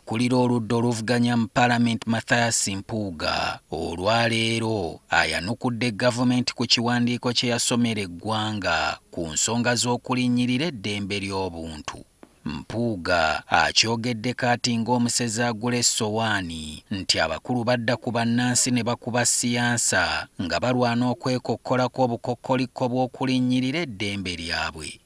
Akulira Oludda oluvuganya mu palamenti Mathias Mpuuga olwaleero ayanukudde gavumenti ku kiwandiiko kye yasomera eggwanga ku nsonga z'okulinnyirira eddembe ly'obuntu. Mpuuga akyogedde kati ng'omusezi agula essowaani nti abakulu badda ku bannansi ne bakuba siyansa nga balwana okwekokkolako obukokkoliko bw'okulinnyirira eddembe lyabwe.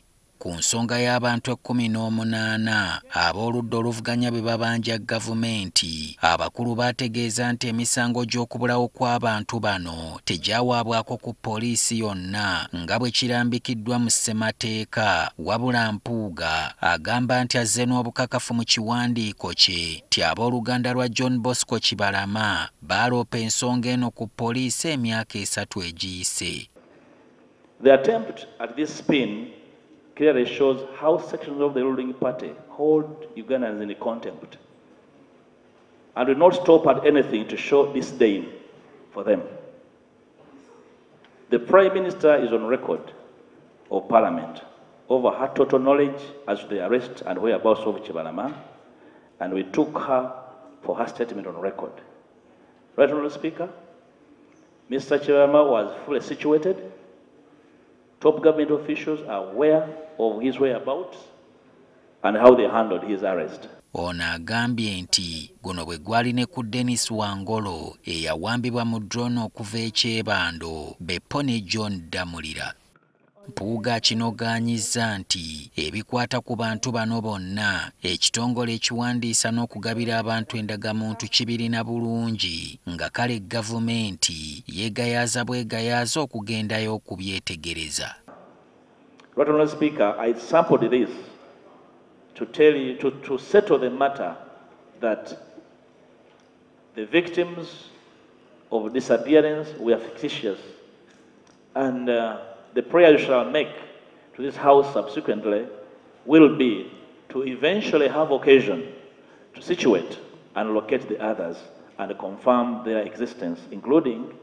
Ku nsonga y'abantu 18 ab'oludda oluvuganya be babanja gavumenti, abakulu bategeeza nti emisango gy'okubulawo kw'abantu bano tegyawaabwako ku poliisi yonna nga bwe kirambikiddwa mu ssemateeka, wabula Mpuuga agamba nti azze n'obukakafu mu kiwandiiko kye nti ab'oluganda lwa John Bosco Kibalama baaloopa ensonga eno ku poliisi emyaka 3 egiyise. The attempt at this spin clearly shows how sections of the ruling party hold Ugandans in contempt and will not stop at anything to show disdain for them. The Prime Minister is on record of Parliament over her total knowledge as to the arrest and whereabouts of Kibalama, and we took her for her statement on record. Right, Honourable Speaker, Mr. Kibalama was fully situated. Top government officials are aware of his whereabouts and how they handled his arrest. Ono agambye nti guno bwe gwali ne ku Dennis Wangolo eyawambibwa mu drone okuva ekyebando Beppo ne John Damulira. Mpuuga kinogaanyizza nti ebikwata ku bantu bano bonna ekitongole ekiwandiisa n'okugabira abantu endagamuntu kibirina bulungi nga kale gavumenti yeegayaaza bwegayaaza okugendayo okubyetegereza. Right, Honourable Speaker, I sampled this to tell you, to settle the matter that the victims of disappearance were fictitious, and the prayer you shall make to this House subsequently will be to eventually have occasion to situate and locate the others and confirm their existence, including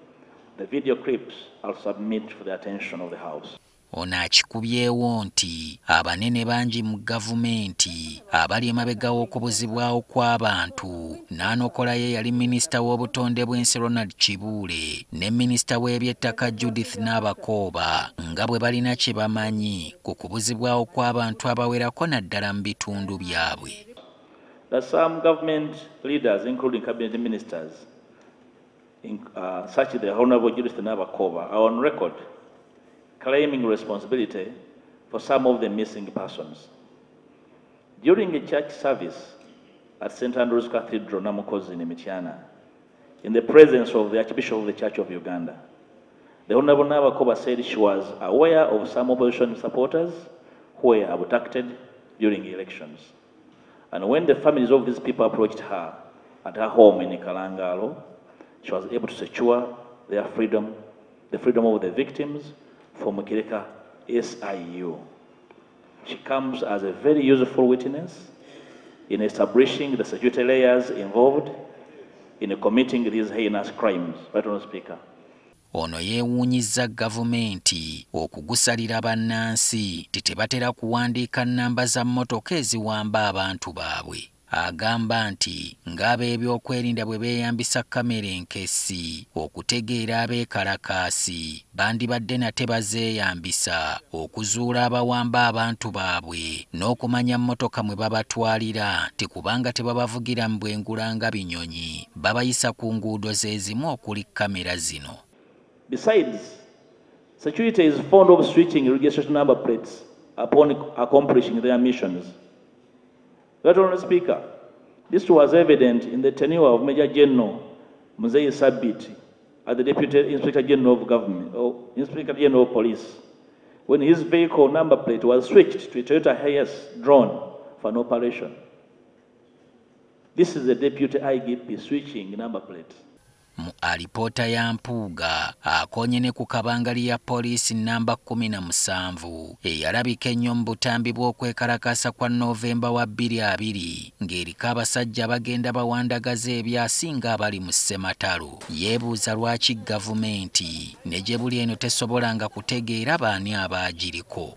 the video clips I'll submit for the attention of the House. Ono akikubyewo nti abanene bangi mu gavumenti abali emabega w'okubuzibwawo kw'abantu n'anokola ye yali minisita w'obutonde bw'ensi Ronald Kibuule ne minisita w'ebyettaka Judith Nabakooba nga bwe balina kye bamanyi ku kubuzibwawo kw'abantu abawerako naddala mu bitundu byabwe. That some government leaders, including cabinet ministers, such as the Honourable Judith Nabakooba, are on record claiming responsibility for some of the missing persons. During a church service at St. Andrew's Cathedral, Namukozi in Mityana, in the presence of the Archbishop of the Church of Uganda, the Honourable Nabakooba said she was aware of some opposition supporters who were abducted during elections. And when the families of these people approached her at her home in Kalangalo, she was able to secure their freedom, the freedom of the victims, from Kireka SIU. She comes as a very useful witness in establishing the security layers involved in committing these heinous crimes. Right, Honourable Speaker. Ono yeewuunyizza gavumenti okugusalira bannansi tebatera kuwandiika nnamba za mmotoka eziwamba abantu baabwe. Agamba nti ng'ab'ebyokwerinda bwe beeyambisa kamera enkessi okutegeera abeekalakaasi bandibadde nate bazeeyambisa okuzuula abawamba abantu baabwe n'okumanya mmotoka mwe babatwalira nti kubanga tebabavugira mu bwengula nga binyonyi babayisa ku nguudo zeezimu okuli kamera zino. Besides, security is fond of switching registration number plates upon accomplishing their missions. Right, Honourable Speaker, this was evident in the tenure of Major General Muzeyi Sabiti as the Deputy Inspector General of Government, or Inspector General of Police, when his vehicle number plate was switched to a Toyota Hiace drone for an operation. This is the Deputy IGP switching number plate. Mu alipoota ya Mpuuga akonye ne ku kabangali ya poliisi namba 17 eyalabika ennyo mu butambi bw'okwekalakasa kwa Novemba wa 2020 ng'eriko abasajja bagenda bawandagaza ebyasinga abali mu ssematalo. Yeebuuza lwaki gavumenti ne gye buli eno tesobolanga kutegeera baani abaagiriko.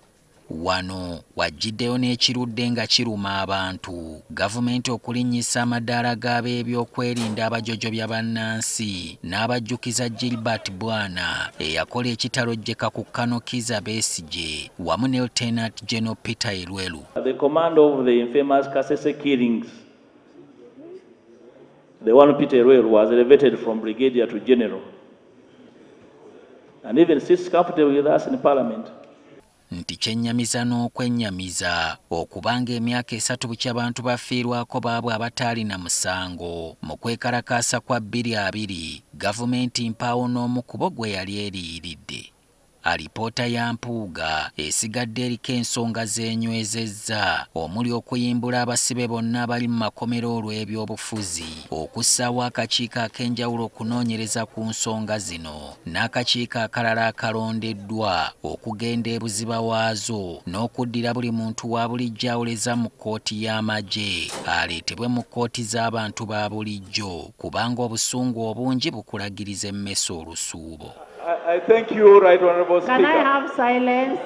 Wano wajjiddeyo n'ekirudde nga kiruma abantu. Gavumenti okulinnyisa amadaala g'ab'ebyokwerinda abajojobya bannansi n'abajjukiza Gilbert Bwana eyakola ekitalojjeka ku Kano Kizza Besigye wamu ne Lieutenant General Peter Elwelu. The command of the infamous Kasese killings, the one Peter Elwelu was elevated from brigadier to general and even sits comfortably with us in Parliament. Nti kyennyamiza n'okwennyamiza okubanga emyaka 3 bukya abantu bafiirwako baabwe abataalina musango mu kwekalakaasa kwa 2020 gavumenti mpaawo n'omu ku bo gwe yali eriyiridde. Alipoota ya Mpuuga esigadde eriko ensonga z'enywezezza omuli okuyimbula abasibe bonna abali mu makomero olw'ebyobufuzi, okussaawo akakiiko ak'enjawulo okunoonyereza ku nsonga zino, n'akakiiko akalala akalondeddwa okugenda ebuziba waazo n'okuddira buli muntu wa bulijjo awoleza mu kkooti y'amagye aleetebwe mu kkooti z'abantu ba bulijjo kubanga obusungu obungi bukulagiriza emmese olusuubo. I thank you, Right Honorable Speaker. Can I have silence?